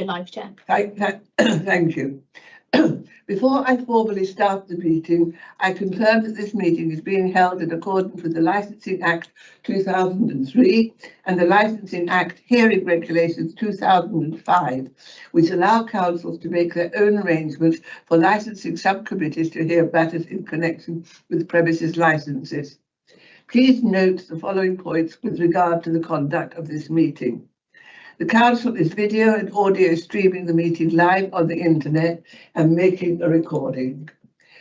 we're live, Chair. Thank you. Before I formally start the meeting, I confirm that this meeting is being held in accordance with the Licensing Act 2003 and the Licensing Act Hearing Regulations 2005, which allow councils to make their own arrangements for licensing subcommittees to hear matters in connection with premises licenses. Please note the following points with regard to the conduct of this meeting. The Council is video and audio streaming the meeting live on the internet and making a recording.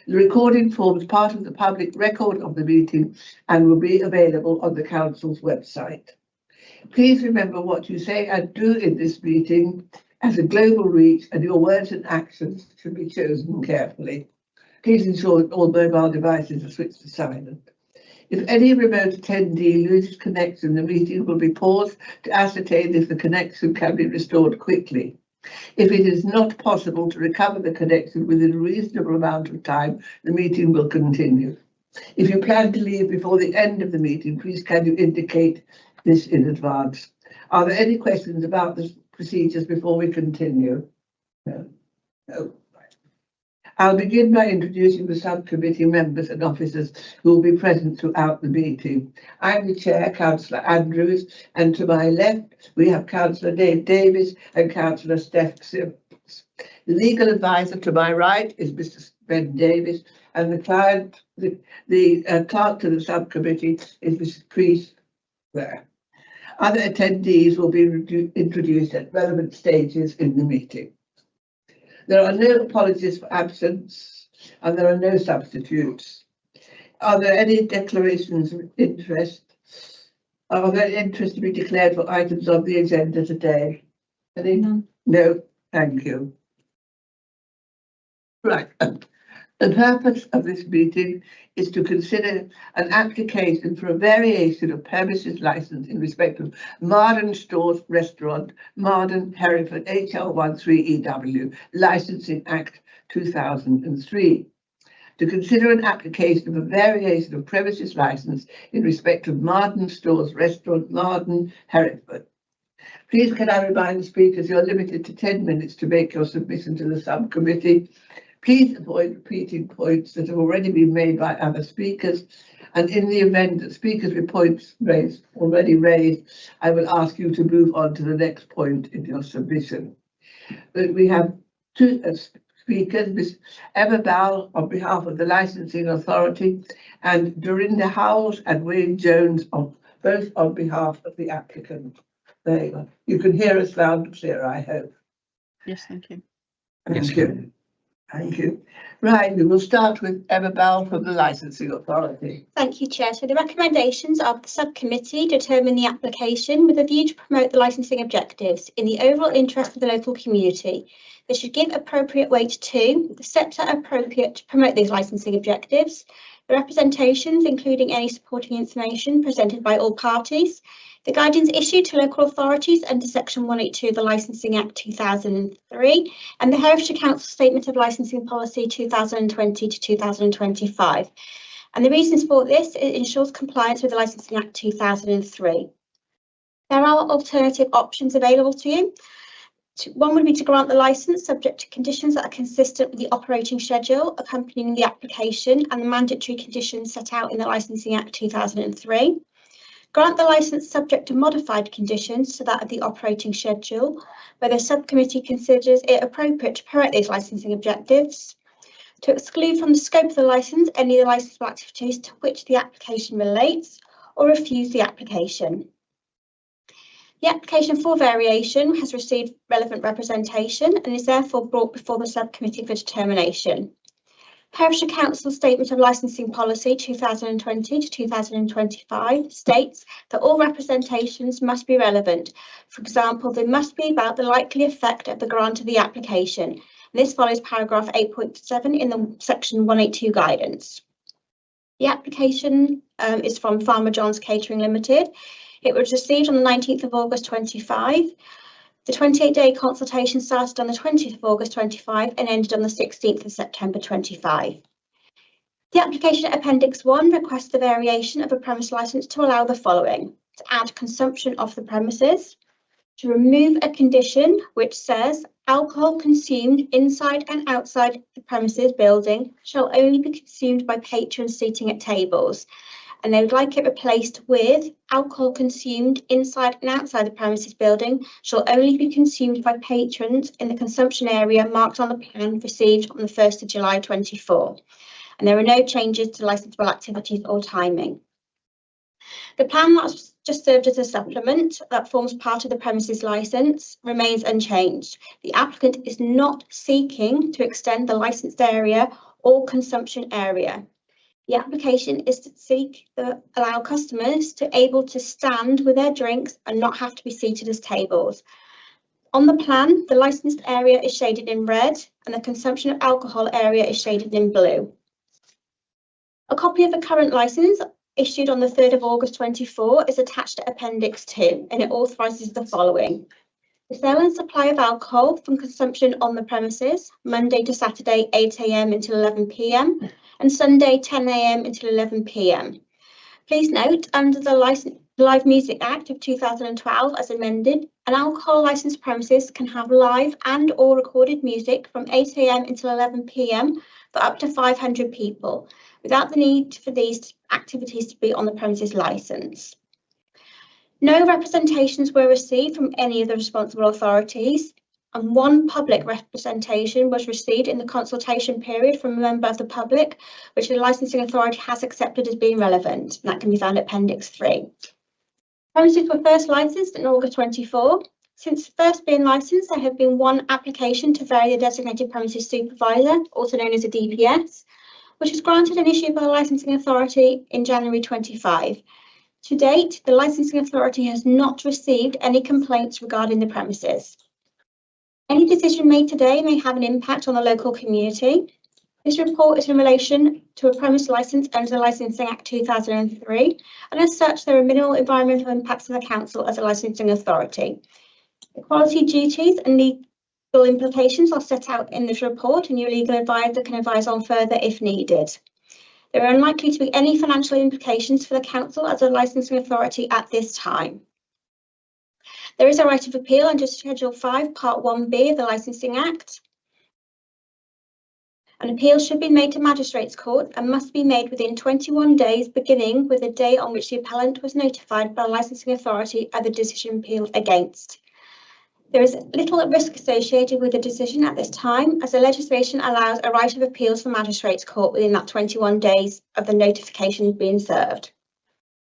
The recording forms part of the public record of the meeting and will be available on the Council's website. Please remember what you say and do in this meeting has a global reach, and your words and actions should be chosen carefully. Please ensure that all mobile devices are switched to silent. If any remote attendee loses connection, the meeting will be paused to ascertain if the connection can be restored quickly. If it is not possible to recover the connection within a reasonable amount of time, the meeting will continue. If you plan to leave before the end of the meeting, please can you indicate this in advance. Are there any questions about the procedures before we continue? No. No. I'll begin by introducing the subcommittee members and officers who will be present throughout the meeting. I'm the Chair, Councillor Andrews, and to my left we have Councillor Dave Davis and Councillor Steph Sims. The legal advisor to my right is Mr. Ben Davis, and the clerk to the subcommittee is Mrs. Priest there. Other attendees will be introduced at relevant stages in the meeting. There are no apologies for absence and there are no substitutes. Are there any declarations of interest? Are there interest to be declared for items on the agenda today? Any? None. No, thank you. Right. The purpose of this meeting is to consider an application for a variation of premises license in respect of Marden Stores Restaurant, Marden, Hereford, HL13EW, Licensing Act 2003. To consider an application of a variation of premises license in respect of Marden Stores Restaurant, Marden, Hereford. Please can I remind the speakers you're limited to 10 minutes to make your submission to the subcommittee. Please avoid repeating points that have already been made by other speakers, and in the event that speakers with points already raised, I will ask you to move on to the next point in your submission. But we have two speakers, Ms. Emma Bowell on behalf of the Licensing Authority, and Dorinda Howells and Wayne Jones both on behalf of the applicant. There you go. You can hear us loud and clear, I hope. Yes, thank you. Thank you. Thank you. Right, we will start with Emma Bowell from the Licensing Authority. Thank you, Chair. So the recommendations of the subcommittee determine the application with a view to promote the licensing objectives in the overall interest of the local community. They should give appropriate weight to the steps that are appropriate to promote these licensing objectives, the representations, including any supporting information presented by all parties, the guidance issued to local authorities under Section 182 of the Licensing Act 2003 and the Herefordshire Council Statement of Licensing Policy 2020 to 2025. And the reasons for this, it ensures compliance with the Licensing Act 2003. There are alternative options available to you. One would be to grant the licence subject to conditions that are consistent with the operating schedule accompanying the application and the mandatory conditions set out in the Licensing Act 2003. Grant the licence subject to modified conditions to that of the operating schedule, where the subcommittee considers it appropriate to promote these licensing objectives. To exclude from the scope of the licence any of the licensable activities to which the application relates, or refuse the application. The application for variation has received relevant representation and is therefore brought before the subcommittee for determination. Herefordshire Council Statement of Licensing Policy 2020 to 2025 states that all representations must be relevant. For example, they must be about the likely effect of the grant of the application. This follows paragraph 8.7 in the Section 182 guidance. The application is from Farmer John's Catering Limited. It was received on the 19th of August 25. The 28-day consultation started on the 20th of August 25 and ended on the 16th of September 25. The application Appendix 1 requests the variation of a premise licence to allow the following: to add consumption off the premises, to remove a condition which says alcohol consumed inside and outside the premises building shall only be consumed by patrons seating at tables. And they would like it replaced with alcohol consumed inside and outside the premises building shall only be consumed by patrons in the consumption area marked on the plan received on the 1st of July 24. And there are no changes to licensable activities or timing. The plan that's just served as a supplement that forms part of the premises licence remains unchanged. The applicant is not seeking to extend the licensed area or consumption area. The application is to allow customers to able to stand with their drinks and not have to be seated as tables. On the plan, the licensed area is shaded in red and the consumption of alcohol area is shaded in blue. A copy of the current licence issued on the 3rd of August 24 is attached to Appendix 2 and it authorises the following. The sale and supply of alcohol from consumption on the premises, Monday to Saturday 8 AM until 11 PM and Sunday 10 AM until 11 PM. Please note, under the Live Music Act of 2012 as amended, an alcohol licensed premises can have live and or recorded music from 8 AM until 11 PM for up to 500 people, without the need for these activities to be on the premises licence. No representations were received from any of the responsible authorities, and one public representation was received in the consultation period from a member of the public, which the licensing authority has accepted as being relevant, and that can be found at Appendix 3. Premises were first licensed in August 24. Since first being licensed, there have been one application to vary the designated premises supervisor, also known as a DPS, which was granted and issued by the licensing authority in January 25. To date, the licensing authority has not received any complaints regarding the premises. Any decision made today may have an impact on the local community. This report is in relation to a premise licence under the Licensing Act 2003, and as such, there are minimal environmental impacts to the council as a licensing authority. Equality duties and legal implications are set out in this report, and your legal advisor can advise on further if needed. There are unlikely to be any financial implications for the council as a licensing authority at this time. There is a right of appeal under Schedule 5, Part 1B of the Licensing Act. An appeal should be made to Magistrates Court and must be made within 21 days, beginning with the day on which the appellant was notified by the licensing authority of the decision appealed against. There is little risk associated with the decision at this time, as the legislation allows a right of appeals for Magistrates Court within that 21 days of the notification being served.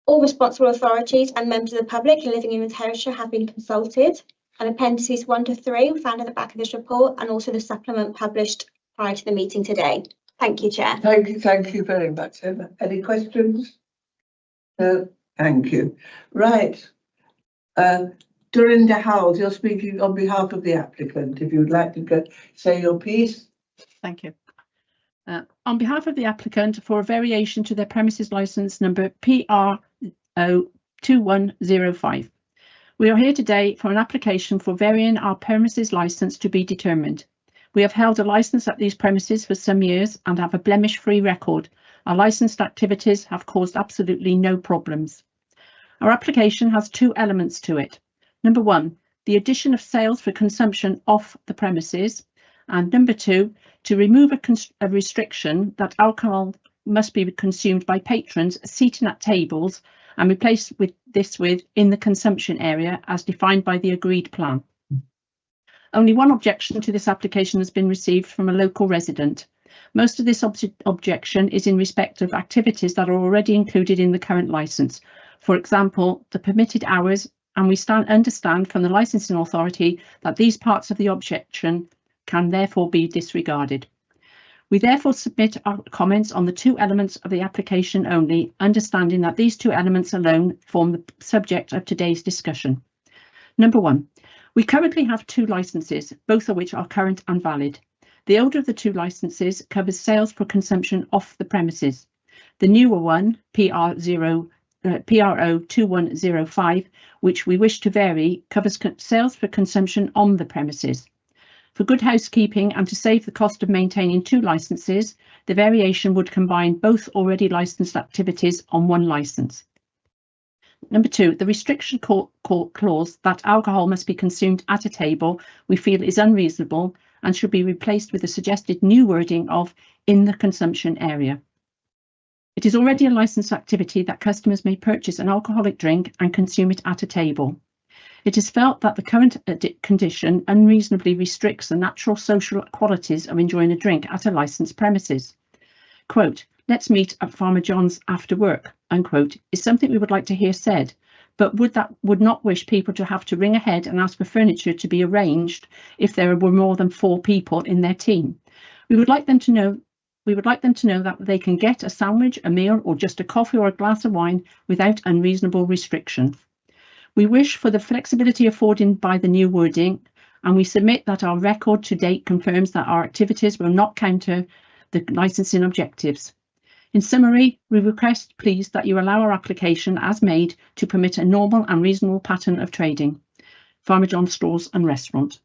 All responsible authorities and members of the public living in Herefordshire have been consulted, and appendices 1 to 3 were found at the back of this report, and also the supplement published prior to the meeting today. Thank you, Chair. Thank you very much, Emma. Any questions? No, thank you. Right. Dorinda Howells, you're speaking on behalf of the applicant. If you would like to say your piece. Thank you. On behalf of the applicant, for a variation to their premises licence number PRO2105. We are here today for an application for varying our premises licence to be determined. We have held a licence at these premises for some years and have a blemish-free record. Our licensed activities have caused absolutely no problems. Our application has two elements to it. Number one, the addition of sales for consumption off the premises, and number two, to remove a restriction that alcohol must be consumed by patrons seating at tables and replace this with in the consumption area as defined by the agreed plan. Only one objection to this application has been received from a local resident. Most of this objection is in respect of activities that are already included in the current licence. For example, the permitted hours, and we understand from the licensing authority that these parts of the objection can therefore be disregarded. We therefore submit our comments on the two elements of the application only, understanding that these two elements alone form the subject of today's discussion. Number one, we currently have two licences, both of which are current and valid. The older of the two licences covers sales for consumption off the premises. The newer one, PRO2105, which we wish to vary, covers sales for consumption on the premises. For good housekeeping and to save the cost of maintaining two licences, the variation would combine both already licensed activities on one licence. Number 2, the restriction clause that alcohol must be consumed at a table we feel is unreasonable and should be replaced with the suggested new wording of in the consumption area. It is already a licensed activity that customers may purchase an alcoholic drink and consume it at a table. It is felt that the current condition unreasonably restricts the natural social qualities of enjoying a drink at a licensed premises. Quote, let's meet at Farmer John's after work, unquote, is something we would like to hear said, but would not wish people to have to ring ahead and ask for furniture to be arranged if there were more than 4 people in their team. We would like them to know that they can get a sandwich, a meal, or just a coffee or a glass of wine without unreasonable restriction. We wish for the flexibility afforded by the new wording, and we submit that our record to date confirms that our activities will not counter the licensing objectives. In summary, we request, please, that you allow our application as made to permit a normal and reasonable pattern of trading. Farmer John Stores and Restaurant.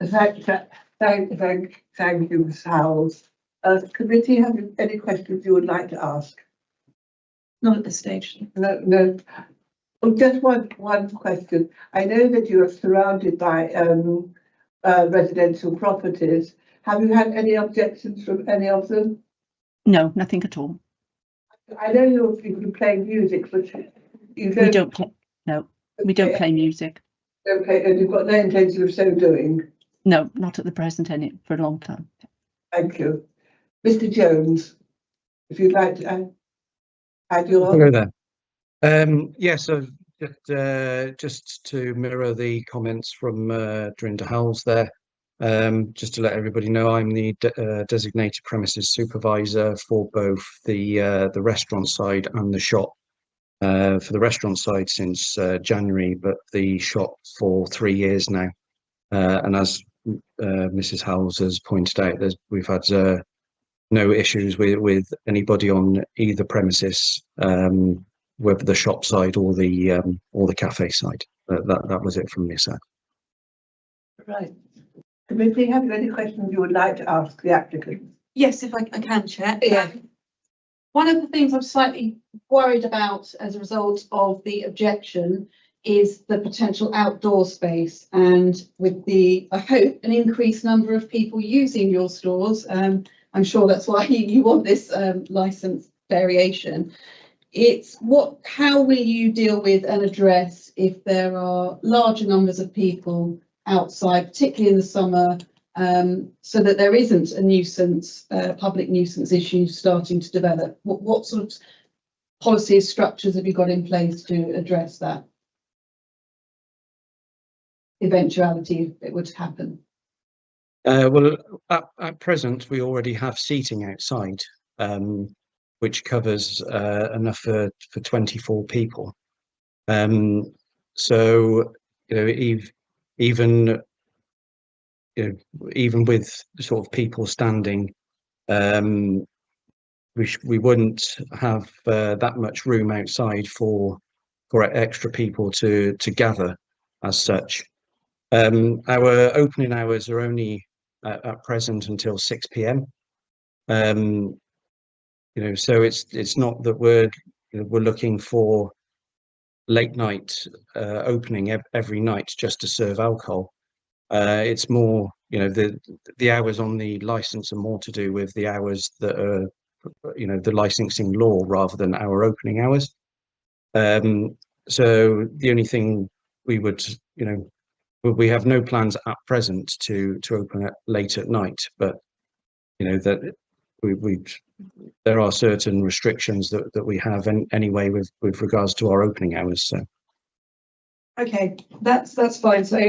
Thank you, Ms. Howells. Committee, have you any questions you would like to ask? Not at this stage. No. Oh, just one question. I know that you are surrounded by residential properties. Have you had any objections from any of them? No, nothing at all. I know you can play music, but you don't. We don't play. No, we don't play music. Okay, and you've got no intention of so doing. No, not at the present, for a long time. Thank you, Mr. Jones. If you'd like to add your. Hello there. Yes, so just to mirror the comments from Drinda Howells there, just to let everybody know, I'm the designated premises supervisor for both the restaurant side and the shop. For the restaurant side since January, but the shop for 3 years now. And as Mrs. Howells has pointed out, we've had no issues with anybody on either premises, whether the shop side or the cafe side. That was it from me, sir. Right. Committee, have you any questions you would like to ask the applicant? Yes, if I can, Chair. Yeah. One of the things I'm slightly worried about as a result of the objection is the potential outdoor space, and with I hope, an increased number of people using your stores. I'm sure that's why you want this licence variation. How will you deal with and address if there are larger numbers of people outside, particularly in the summer, so that there isn't a nuisance, public nuisance issue starting to develop? What sort of policies, structures have you got in place to address that eventuality if it would happen? Well, at present, we already have seating outside, which covers enough for 24 people. So, even with sort of people standing, we wouldn't have that much room outside for extra people to gather as such. Our opening hours are only at present until 6 p.m. So it's not that we're looking for late night opening every night just to serve alcohol. It's more, the hours on the license are more to do with the hours that are, the licensing law rather than our opening hours. So the only thing we would, we have no plans at present to open it late at night, but that there are certain restrictions that we have anyway with regards to our opening hours. So. Okay, that's fine. So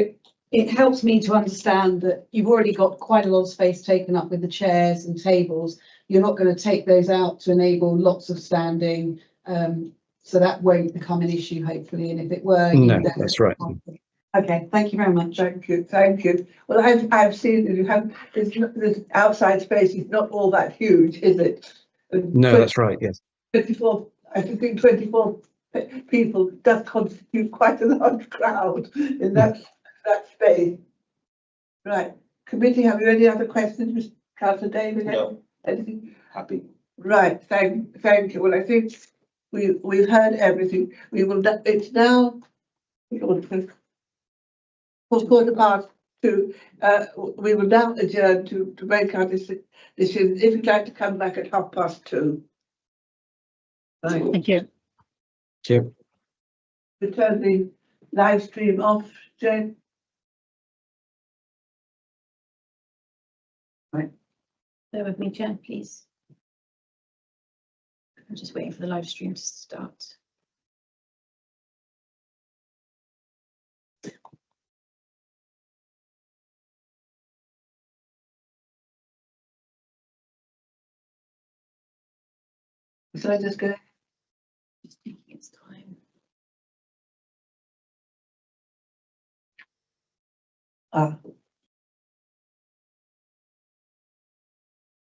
it helps me to understand that you've already got quite a lot of space taken up with the chairs and tables. You're not going to take those out to enable lots of standing, so that won't become an issue, hopefully. And if it were, no, that's right. Okay, thank you very much. Thank you. Well, I've seen that you have this outside space is not all that huge, is it? No, that's right. Yes. 24. I think 24 people does constitute quite a large crowd in that space. Right. Committee, have you any other questions, Mr. Councillor David? No. Anything? Happy. Right. Thank you. Well, I think we've heard everything. We will, it's now, quarter past 2. We will now adjourn to make our decision. If you'd like to come back at 2:30. Right. Thank you. Thank you. We turn the live stream off, Jane. Bear with me, Jen, please. I'm just waiting for the live stream to start. So I just go. Just taking its time.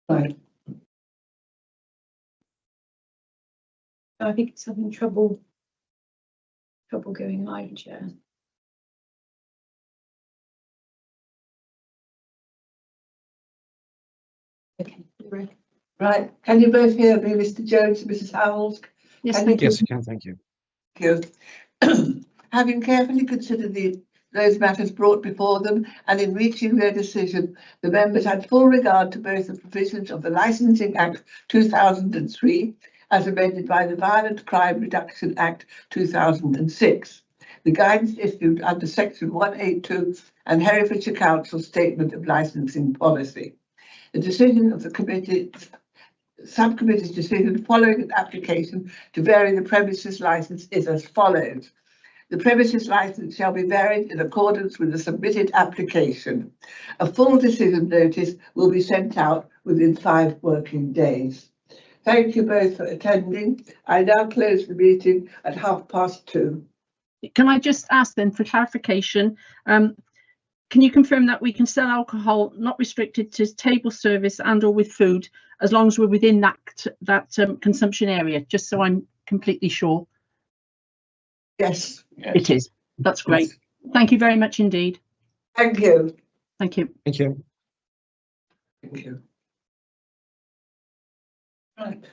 Right. I think it's having trouble going live, Chair. Okay, you're ready. Right. Can you both hear me, Mr. Jones and Mrs. Howells? Yes, Can thank you. Yes, I can. Thank you. Thank you. Having carefully considered those matters brought before them and in reaching their decision, the members had full regard to both the provisions of the Licensing Act 2003 as amended by the Violent Crime Reduction Act 2006, the guidance issued under Section 182 and Herefordshire Council Statement of Licensing Policy. The decision of the subcommittee's decision following an application to vary the premises licence is as follows. The premises licence shall be varied in accordance with the submitted application. A full decision notice will be sent out within 5 working days. Thank you both for attending. I now close the meeting at 2:30. Can I just ask then for clarification? Can you confirm that we can sell alcohol not restricted to table service and or with food, as long as we're within that consumption area? Just so I'm completely sure. Yes. It is. That's great. Yes. Thank you very much indeed. Thank you. Thank you. Thank you. Thank you. Right.